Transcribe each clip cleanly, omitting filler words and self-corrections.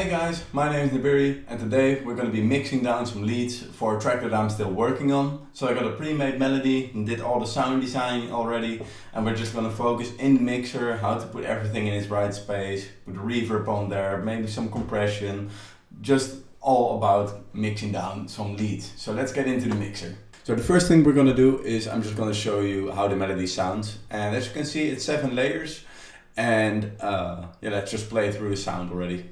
Hey guys, my name is Nibiri and today we're going to be mixing down some leads for a track that I'm still working on. So I got a pre-made melody and did all the sound design already, and we're just going to focus in the mixer how to put everything in its right space, put reverb on there, maybe some compression, just all about mixing down some leads. So let's get into the mixer. So the first thing we're going to do is I'm just going to show you how the melody sounds, and as you can see it's 7 layers, and yeah, let's just play through the sound already.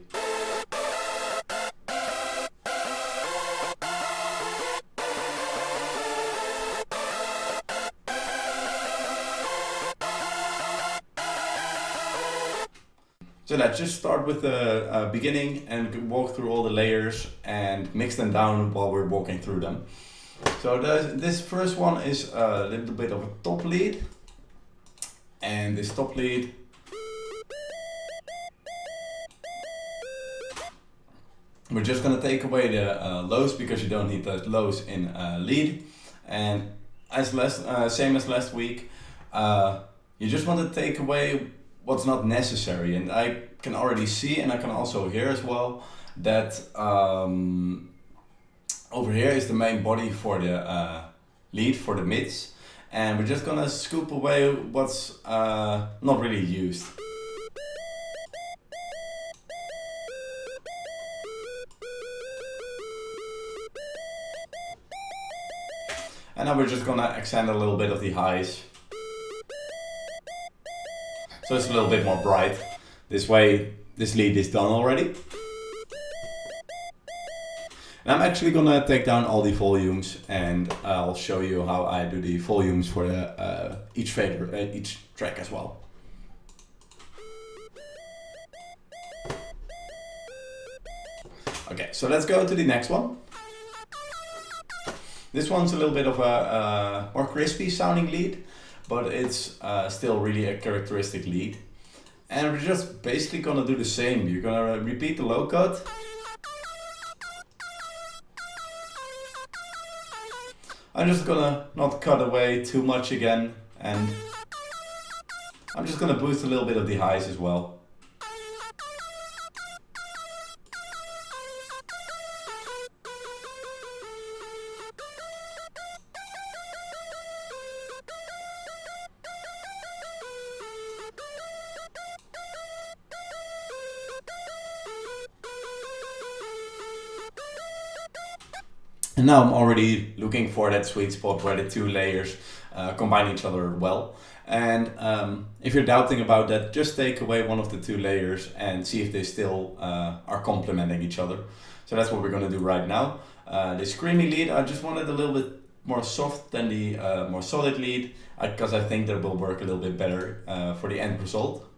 So let's just start with the beginning and walk through all the layers and mix them down while we're walking through them. So this first one is a little bit of a top lead, and this top lead we're just going to take away the lows because you don't need those lows in lead, and same as last week, you just want to take away what's not necessary, and I can already see and I can also hear as well that over here is the main body for the lead for the mids, and we're just gonna scoop away what's not really used. And now we're just gonna accent a little bit of the highs. So it's a little bit more bright. This way, this lead is done already. And I'm actually gonna take down all the volumes, and I'll show you how I do the volumes for the, each fader, each track as well. Okay, so let's go to the next one. This one's a little bit of a more crispy sounding lead, but it's still really a characteristic lead. And we're just basically gonna do the same. You're gonna repeat the low cut. I'm just gonna not cut away too much again, and I'm just gonna boost a little bit of the highs as well. And now I'm already looking for that sweet spot where the two layers combine each other well. And if you're doubting about that, just take away one of the two layers and see if they still are complementing each other. So that's what we're going to do right now. The screamy lead, I just wanted a little bit more soft than the more solid lead, because I think that will work a little bit better for the end result.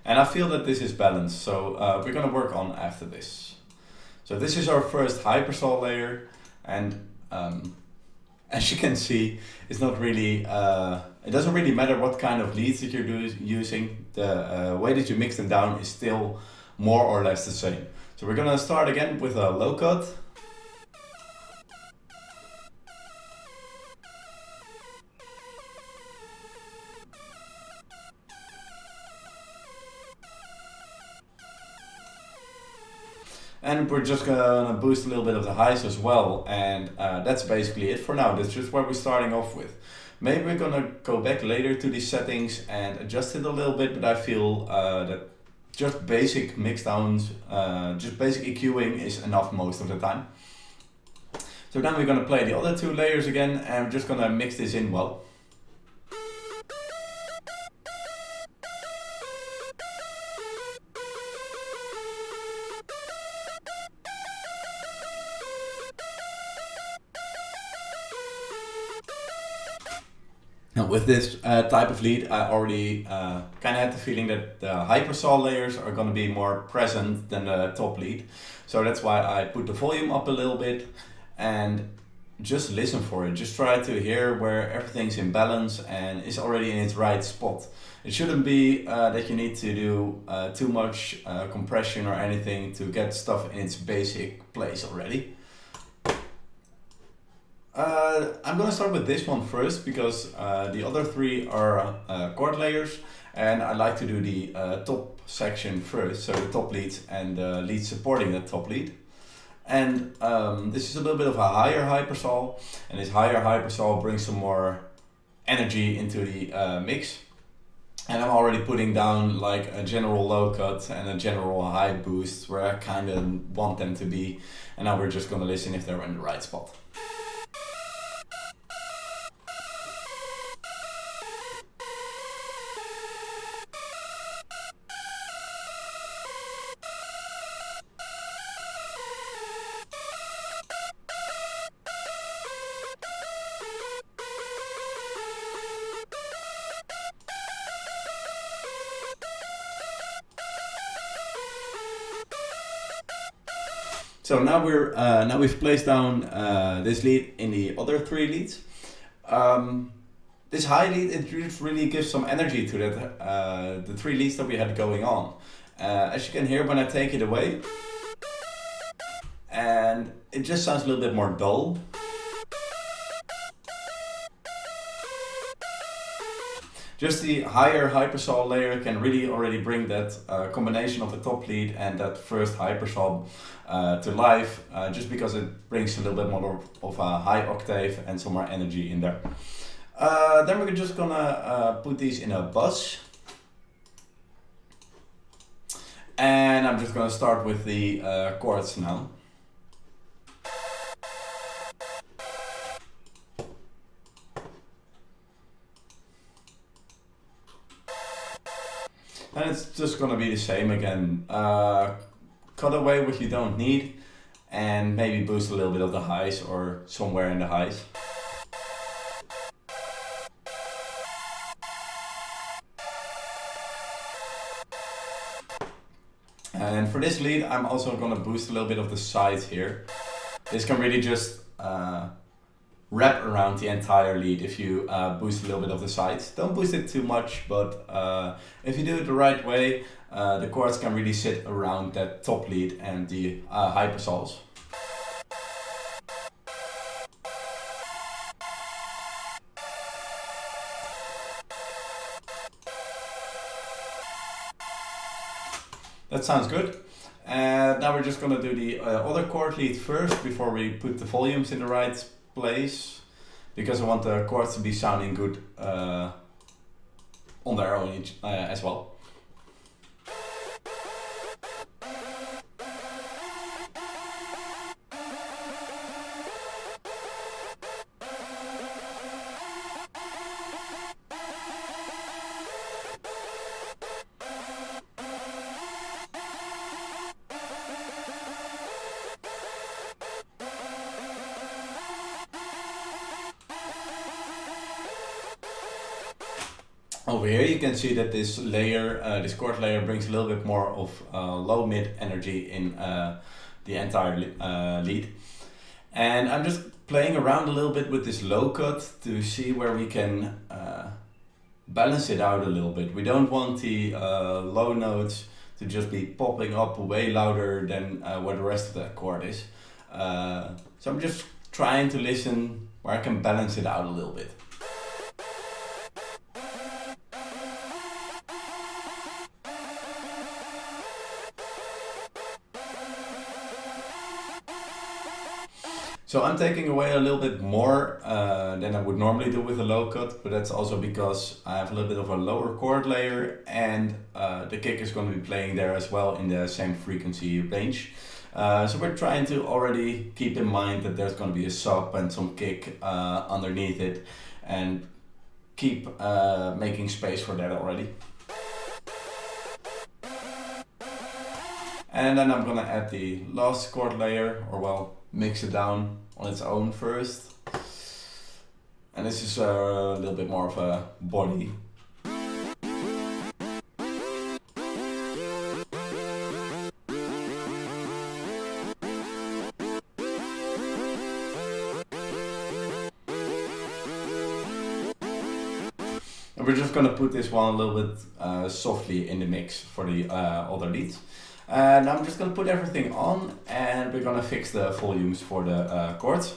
And I feel that this is balanced, so we're gonna work on after this. So this is our first Hypersaw layer, and as you can see, it's not really, it doesn't really matter what kind of leads that you're using. The way that you mix them down is still more or less the same. So we're gonna start again with a low cut. And we're just gonna boost a little bit of the highs as well, and that's basically it for now. That's just what we're starting off with. Maybe we're gonna go back later to these settings and adjust it a little bit, but I feel that just basic mixdowns, just basic EQing is enough most of the time. So then we're gonna play the other two layers again, and we're just gonna mix this in well. Now with this type of lead, I already kind of had the feeling that the Hypersaw layers are going to be more present than the top lead. So that's why I put the volume up a little bit and just listen for it. Just try to hear where everything's in balance and is already in its right spot. It shouldn't be that you need to do too much compression or anything to get stuff in its basic place already. I'm gonna start with this one first because the other three are chord layers, and I like to do the top section first, so the top lead and the lead supporting that top lead. And this is a little bit of a higher hypersaw, and this higher hypersaw brings some more energy into the mix. And I'm already putting down like a general low cut and a general high boost where I kind of want them to be, and now we're just gonna listen if they're in the right spot. So now we've placed down this lead in the other three leads. This high lead, it just really gives some energy to that the three leads that we had going on. As you can hear when I take it away, and it just sounds a little bit more dull. Just the higher hypersaw layer can really already bring that combination of the top lead and that first hypersaw to life, just because it brings a little bit more of a high octave and some more energy in there. Then we're just gonna put these in a bus. And I'm just gonna start with the chords now. And it's just gonna be the same again. Cut away what you don't need and maybe boost a little bit of the highs or somewhere in the highs. And for this lead, I'm also gonna boost a little bit of the sides here. This can really just wrap around the entire lead if you boost a little bit of the sides. Don't boost it too much, but if you do it the right way, the chords can really sit around that top lead and the hypersaws. That sounds good. And now we're just gonna do the other chord lead first before we put the volumes in the right place, because I want the chords to be sounding good on their own as well. Over here you can see that this layer, this chord layer brings a little bit more of low mid energy in the entire lead. And I'm just playing around a little bit with this low cut to see where we can balance it out a little bit. We don't want the low notes to just be popping up way louder than where the rest of that chord is. So I'm just trying to listen where I can balance it out a little bit. So I'm taking away a little bit more than I would normally do with a low cut, but that's also because I have a little bit of a lower chord layer, and the kick is going to be playing there as well in the same frequency range. So we're trying to already keep in mind that there's going to be a sub and some kick underneath it, and keep making space for that already. And then I'm gonna add the last chord layer, or well, mix it down on its own first. And this is a little bit more of a body. And we're just gonna put this one a little bit softly in the mix for the other leads. And I'm just gonna put everything on, and we're gonna fix the volumes for the chords.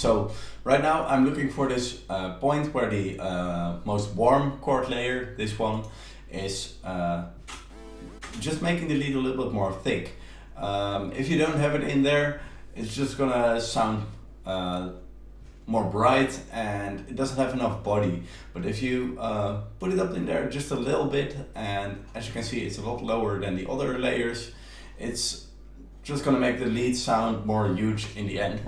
So right now I'm looking for this point where the most warm chord layer, this one, is just making the lead a little bit more thick. If you don't have it in there, it's just gonna sound more bright and it doesn't have enough body. But if you put it up in there just a little bit, and as you can see it's a lot lower than the other layers, it's just gonna make the lead sound more huge in the end.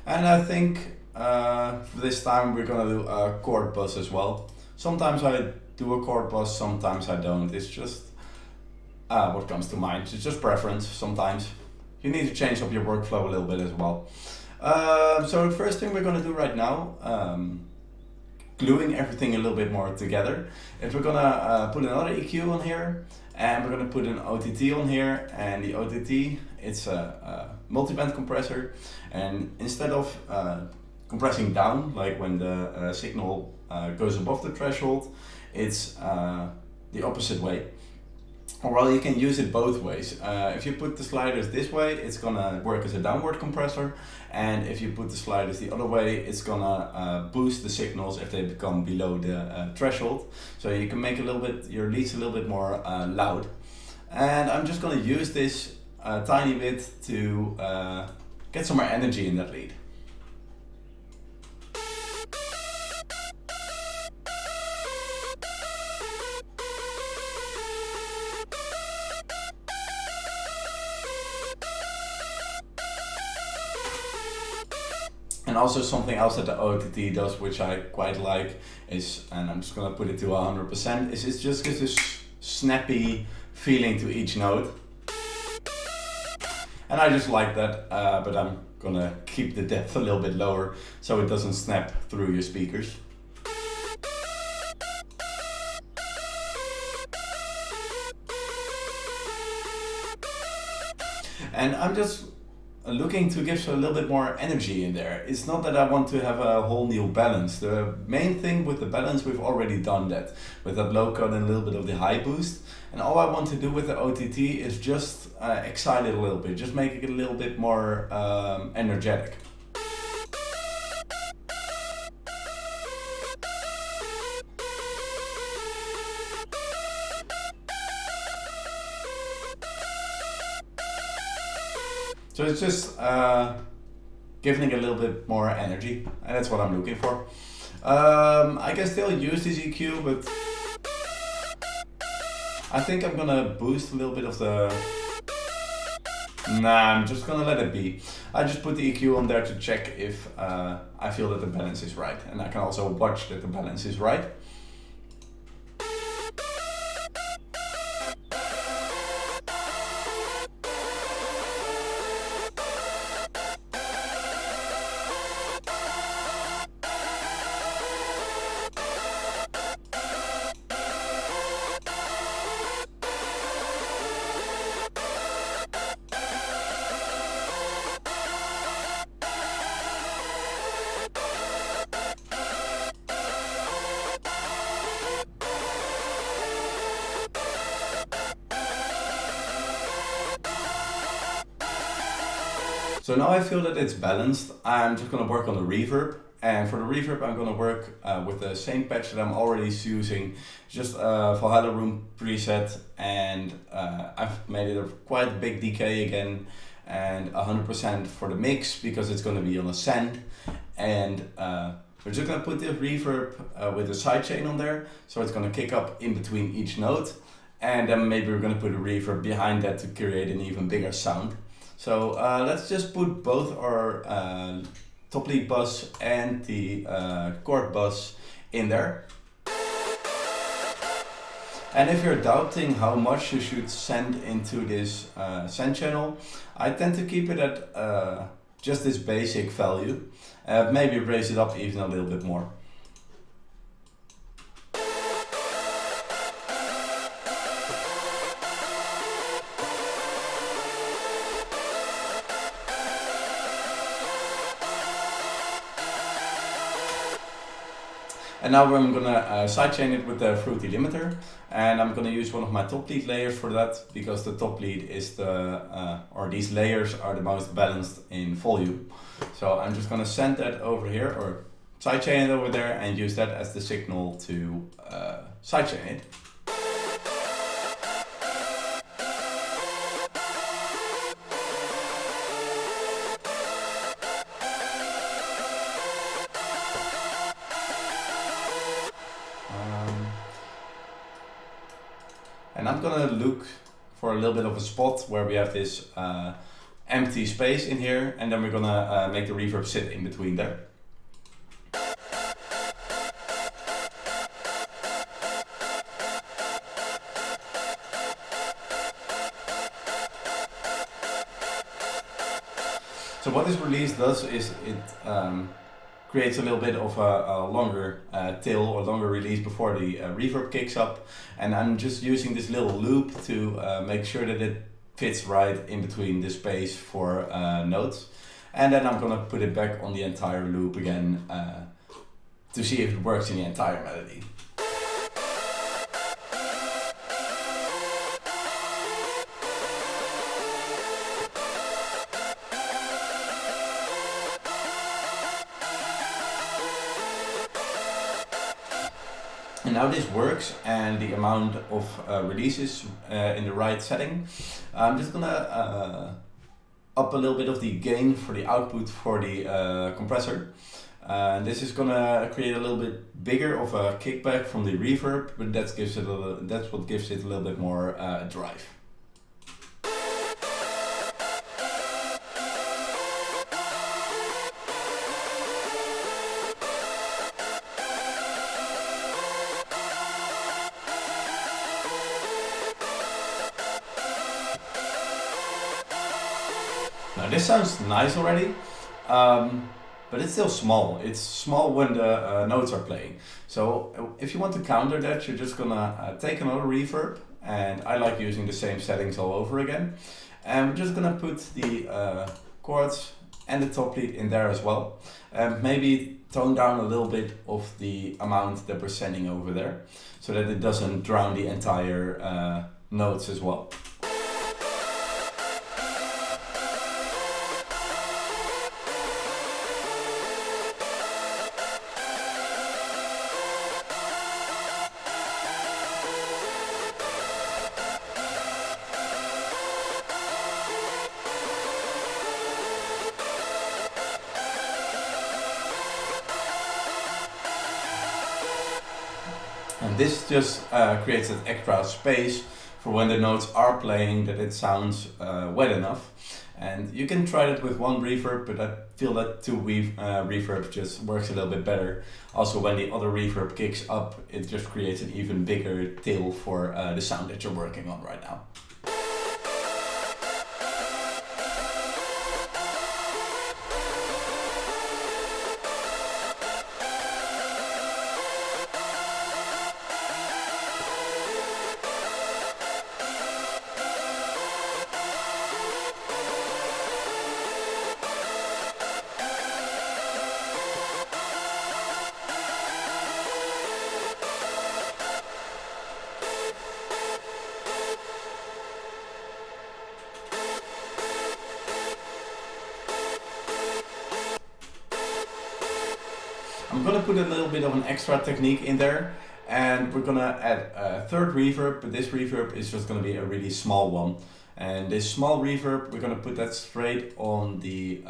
And I think for this time we're gonna do a chord bus as well. Sometimes I do a chord bus, sometimes I don't. It's just what comes to mind. It's just preference sometimes. You need to change up your workflow a little bit as well. So the first thing we're gonna do right now, gluing everything a little bit more together, is we're gonna put another EQ on here, and we're gonna put an OTT on here. And the OTT, it's a multiband compressor, and instead of compressing down, like when the signal goes above the threshold, it's the opposite way. Or well, you can use it both ways. If you put the sliders this way, it's gonna work as a downward compressor, and if you put the sliders the other way, it's gonna boost the signals if they become below the threshold. So you can make a little bit, your leads a little bit more loud. And I'm just gonna use this tiny bit to get some more energy in that lead. And also something else that the OTT does, which I quite like, is, and I'm just gonna put it to 100%, is it just gives this snappy feeling to each note. And I just like that, but I'm gonna keep the depth a little bit lower so it doesn't snap through your speakers. And I'm just looking to give a little bit more energy in there. It's not that I want to have a whole new balance. The main thing with the balance, we've already done that with that low cut and a little bit of the high boost. And all I want to do with the OTT is just excite it a little bit, just make it a little bit more energetic. So it's just giving it a little bit more energy, and that's what I'm looking for. I can still use this EQ, but I think I'm gonna boost a little bit of the... Nah, I'm just gonna let it be. I just put the EQ on there to check if I feel that the balance is right, and I can also watch that the balance is right. So now I feel that it's balanced. I'm just gonna work on the reverb. And for the reverb, I'm gonna work with the same patch that I'm already using, just Valhalla Room preset, and I've made it a quite big decay again, and 100% for the mix because it's gonna be on a send. And we're just gonna put the reverb with a sidechain on there, so it's gonna kick up in between each note, and then maybe we're gonna put a reverb behind that to create an even bigger sound. So let's just put both our top lead bus and the chord bus in there. And if you're doubting how much you should send into this send channel, I tend to keep it at just this basic value. Maybe raise it up even a little bit more. And now I'm gonna sidechain it with the fruity limiter, and I'm gonna use one of my top lead layers for that, because the top lead is or these layers are the most balanced in volume. So I'm just gonna send that over here, or sidechain it over there, and use that as the signal to sidechain it. And I'm gonna look for a little bit of a spot where we have this empty space in here, and then we're gonna make the reverb sit in between there. So what this release does is it creates a little bit of a longer tail or longer release before the reverb kicks up, and I'm just using this little loop to make sure that it fits right in between the space for notes, and then I'm gonna put it back on the entire loop again to see if it works in the entire melody. And now this works, and the amount of releases in the right setting. I'm just gonna up a little bit of the gain for the output for the compressor. This is gonna create a little bit bigger of a kickback from the reverb, but that's what gives it a little bit more drive. Now this sounds nice already, but it's still small. It's small when the notes are playing. So if you want to counter that, you're just gonna take another reverb, and I like using the same settings all over again. And we're just gonna put the chords and the top lead in there as well. And maybe tone down a little bit of the amount that we're sending over there, so that it doesn't drown the entire notes as well. And this just creates that extra space for when the notes are playing, that it sounds wet enough. And you can try it with one reverb, but I feel that two reverb just works a little bit better. Also, when the other reverb kicks up, it just creates an even bigger tail for the sound that you're working on right now. I'm gonna put a little bit of an extra technique in there, and we're gonna add a third reverb, but this reverb is just gonna be a really small one. And this small reverb, we're gonna put that straight on the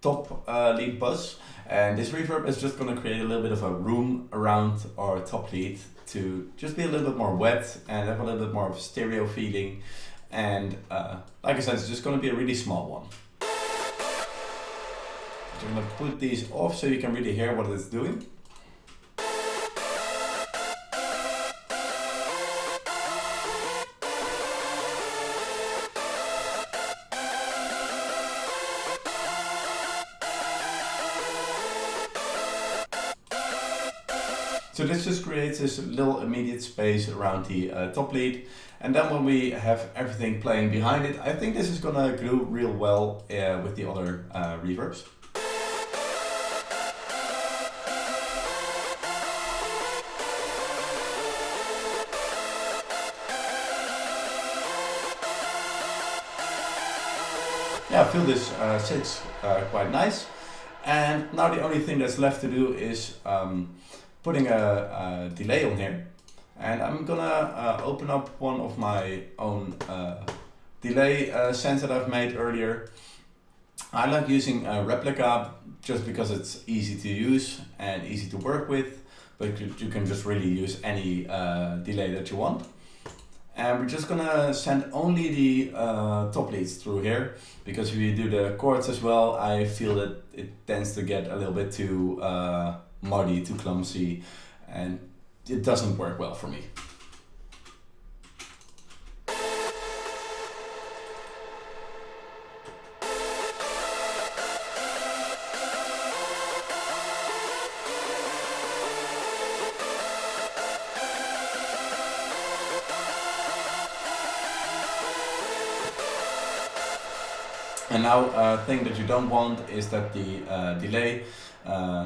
top lead buzz. And this reverb is just gonna create a little bit of a room around our top lead to just be a little bit more wet and have a little bit more of a stereo feeling. And like I said, it's just gonna be a really small one. So I'm going to put these off so you can really hear what it's doing. So this just creates this little immediate space around the top lead. And then when we have everything playing behind it, I think this is gonna glue real well with the other reverbs. yeah, I feel this sits quite nice. And now the only thing that's left to do is putting a delay on here. And I'm gonna open up one of my own delay sends that I've made earlier. I like using a replica just because it's easy to use and easy to work with, but you can just really use any delay that you want. And we're just gonna send only the top leads through here, because if you do the chords as well, I feel that it tends to get a little bit too muddy, too clumsy, and it doesn't work well for me. And now a thing that you don't want is that the delay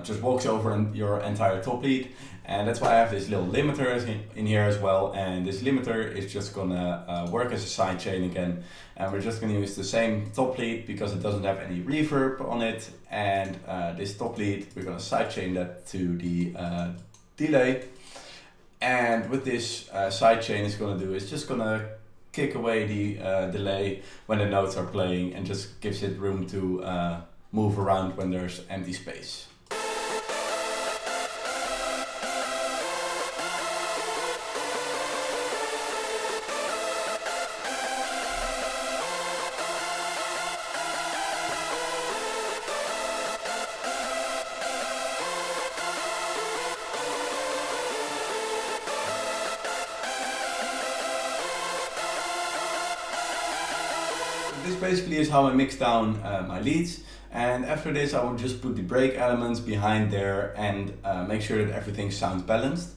just walks over your entire top lead, and that's why I have this little limiter in here as well, and this limiter is just gonna work as a sidechain again, and we're just gonna use the same top lead because it doesn't have any reverb on it, and this top lead we're gonna sidechain that to the delay, and what this sidechain is gonna do is just gonna kick away the delay when the notes are playing and just gives it room to move around when there's empty space. This basically is how I mix down my leads, and after this I will just put the break elements behind there and make sure that everything sounds balanced.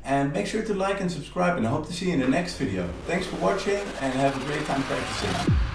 And make sure to like and subscribe, and I hope to see you in the next video. Thanks for watching and have a great time practicing.